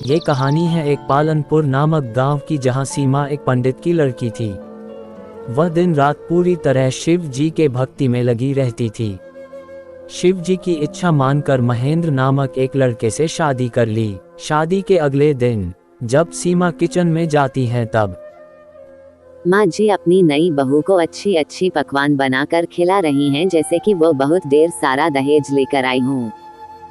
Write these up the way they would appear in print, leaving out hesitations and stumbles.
ये कहानी है एक पालनपुर नामक गांव की, जहां सीमा एक पंडित की लड़की थी। वह दिन रात पूरी तरह शिव जी के भक्ति में लगी रहती थी। शिव जी की इच्छा मानकर महेंद्र नामक एक लड़के से शादी कर ली। शादी के अगले दिन जब सीमा किचन में जाती है तब माँ जी अपनी नई बहू को अच्छी अच्छी पकवान बनाकर खिला रही हैं, जैसे कि वो बहुत देर सारा दहेज लेकर आई हूँ।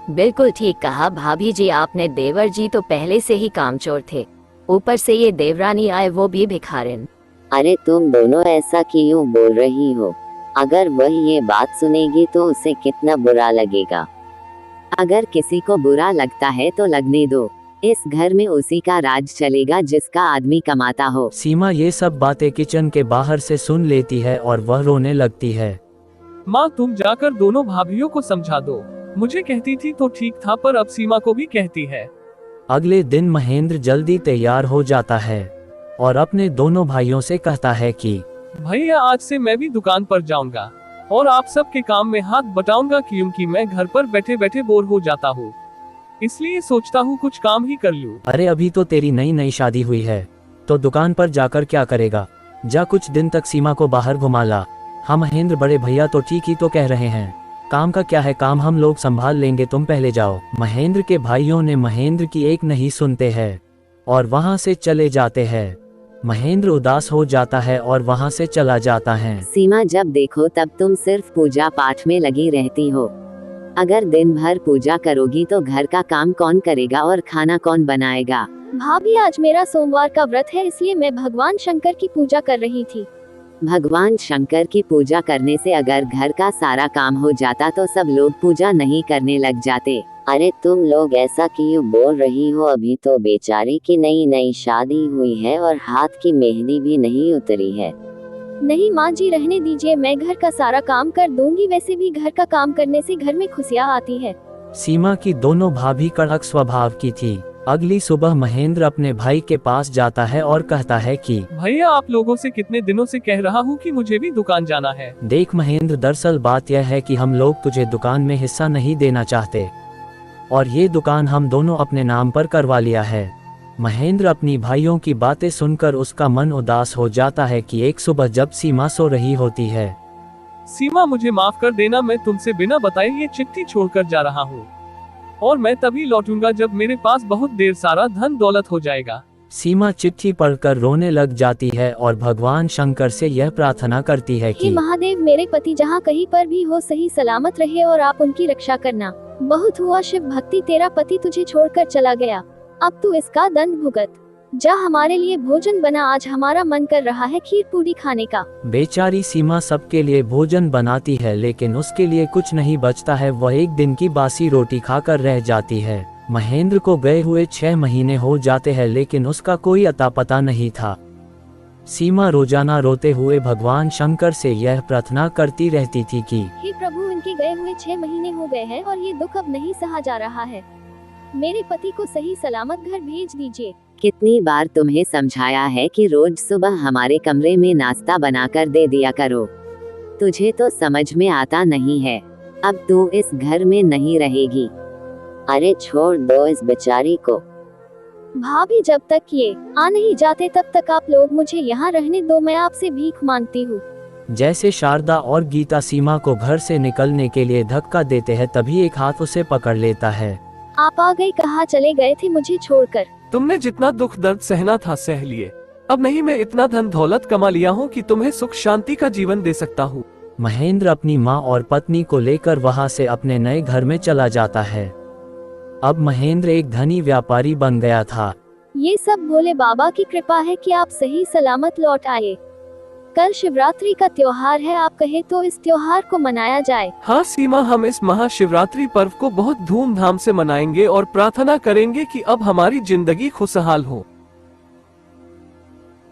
बिल्कुल ठीक कहा भाभी जी आपने। देवर जी तो पहले से ही कामचोर थे, ऊपर से ये देवरानी आए वो भी भिखारिन। अरे तुम दोनों ऐसा क्यों बोल रही हो? अगर वह ये बात सुनेगी तो उसे कितना बुरा लगेगा। अगर किसी को बुरा लगता है तो लगने दो, इस घर में उसी का राज चलेगा जिसका आदमी कमाता हो। सीमा ये सब बातें किचन के बाहर से सुन लेती है और वह रोने लगती है। माँ तुम जाकर दोनों भाभीियों को समझा दो। मुझे कहती थी तो ठीक था, पर अब सीमा को भी कहती है। अगले दिन महेंद्र जल्दी तैयार हो जाता है और अपने दोनों भाइयों से कहता है कि भैया आज से मैं भी दुकान पर जाऊंगा और आप सब के काम में हाथ बटाऊंगा, क्योंकि मैं घर पर बैठे बैठे बोर हो जाता हूँ, इसलिए सोचता हूँ कुछ काम ही कर लूँ। अरे अभी तो तेरी नई नई शादी हुई है तो दुकान पर जाकर क्या करेगा? जा कुछ दिन तक सीमा को बाहर घुमा ला। हाँ महेंद्र बड़े भैया तो ठीक ही तो कह रहे हैं, काम का क्या है, काम हम लोग संभाल लेंगे, तुम पहले जाओ। महेंद्र के भाइयों ने महेंद्र की एक नहीं सुनते हैं और वहां से चले जाते हैं। महेंद्र उदास हो जाता है और वहां से चला जाता है। सीमा जब देखो तब तुम सिर्फ पूजा पाठ में लगी रहती हो। अगर दिन भर पूजा करोगी तो घर का काम कौन करेगा और खाना कौन बनाएगा? भाभी आज मेरा सोमवार का व्रत है, इसलिए मैं भगवान शंकर की पूजा कर रही थी। भगवान शंकर की पूजा करने से अगर घर का सारा काम हो जाता तो सब लोग पूजा नहीं करने लग जाते। अरे तुम लोग ऐसा क्यों बोल रही हो? अभी तो बेचारी की नई नई शादी हुई है और हाथ की मेहंदी भी नहीं उतरी है। नहीं माँ जी रहने दीजिए, मैं घर का सारा काम कर दूंगी। वैसे भी घर का काम करने से घर में खुशियाँ आती है। सीमा की दोनों भाभी कड़क स्वभाव की थी। अगली सुबह महेंद्र अपने भाई के पास जाता है और कहता है कि भैया आप लोगों से कितने दिनों से कह रहा हूँ कि मुझे भी दुकान जाना है। देख महेंद्र, दरअसल बात यह है कि हम लोग तुझे दुकान में हिस्सा नहीं देना चाहते और ये दुकान हम दोनों अपने नाम पर करवा लिया है। महेंद्र अपनी भाइयों की बातें सुनकर उसका मन उदास हो जाता है कि एक सुबह जब सीमा सो रही होती है। सीमा मुझे माफ कर देना, मैं तुमसे बिना बताए ये चिट्ठी छोड़कर जा रहा हूँ और मैं तभी लौटूंगा जब मेरे पास बहुत देर सारा धन दौलत हो जाएगा। सीमा चिट्ठी पढ़कर रोने लग जाती है और भगवान शंकर से यह प्रार्थना करती है कि महादेव मेरे पति जहाँ कहीं पर भी हो सही सलामत रहे और आप उनकी रक्षा करना। बहुत हुआ शिव भक्ति, तेरा पति तुझे छोड़कर चला गया, अब तू इसका दंड भुगत। जा हमारे लिए भोजन बना, आज हमारा मन कर रहा है खीर पूरी खाने का। बेचारी सीमा सबके लिए भोजन बनाती है लेकिन उसके लिए कुछ नहीं बचता है। वह एक दिन की बासी रोटी खाकर रह जाती है। महेंद्र को गए हुए 6 महीने हो जाते हैं लेकिन उसका कोई अता पता नहीं था। सीमा रोजाना रोते हुए भगवान शंकर से यह प्रार्थना करती रहती थी कि हे प्रभु, इनके गए हुए 6 महीने हो गए हैं और ये दुख अब नहीं सहा जा रहा है, मेरे पति को सही सलामत घर भेज दीजिए। कितनी बार तुम्हें समझाया है कि रोज सुबह हमारे कमरे में नाश्ता बनाकर दे दिया करो, तुझे तो समझ में आता नहीं है। अब तू इस घर में नहीं रहेगी। अरे छोड़ दो इस बेचारी को। भाभी जब तक ये आ नहीं जाते तब तक आप लोग मुझे यहाँ रहने दो, मैं आपसे भीख मांगती हूँ। जैसे शारदा और गीता सीमा को घर से निकलने के लिए धक्का देते हैं तभी एक हाथ उसे पकड़ लेता है। आप आ गए, कहाँ चले गए थे मुझे छोड़कर? तुमने जितना दुख दर्द सहना था सह लिए, अब नहीं मैं इतना धन दौलत कमा लिया हूँ कि तुम्हें सुख शांति का जीवन दे सकता हूँ। महेंद्र अपनी माँ और पत्नी को लेकर वहाँ से अपने नए घर में चला जाता है। अब महेंद्र एक धनी व्यापारी बन गया था। ये सब भोले बाबा की कृपा है कि आप सही सलामत लौट आए। कल शिवरात्रि का त्योहार है, आप कहे तो इस त्योहार को मनाया जाए। हाँ सीमा, हम इस महाशिवरात्रि पर्व को बहुत धूमधाम से मनाएंगे और प्रार्थना करेंगे कि अब हमारी जिंदगी खुशहाल हो।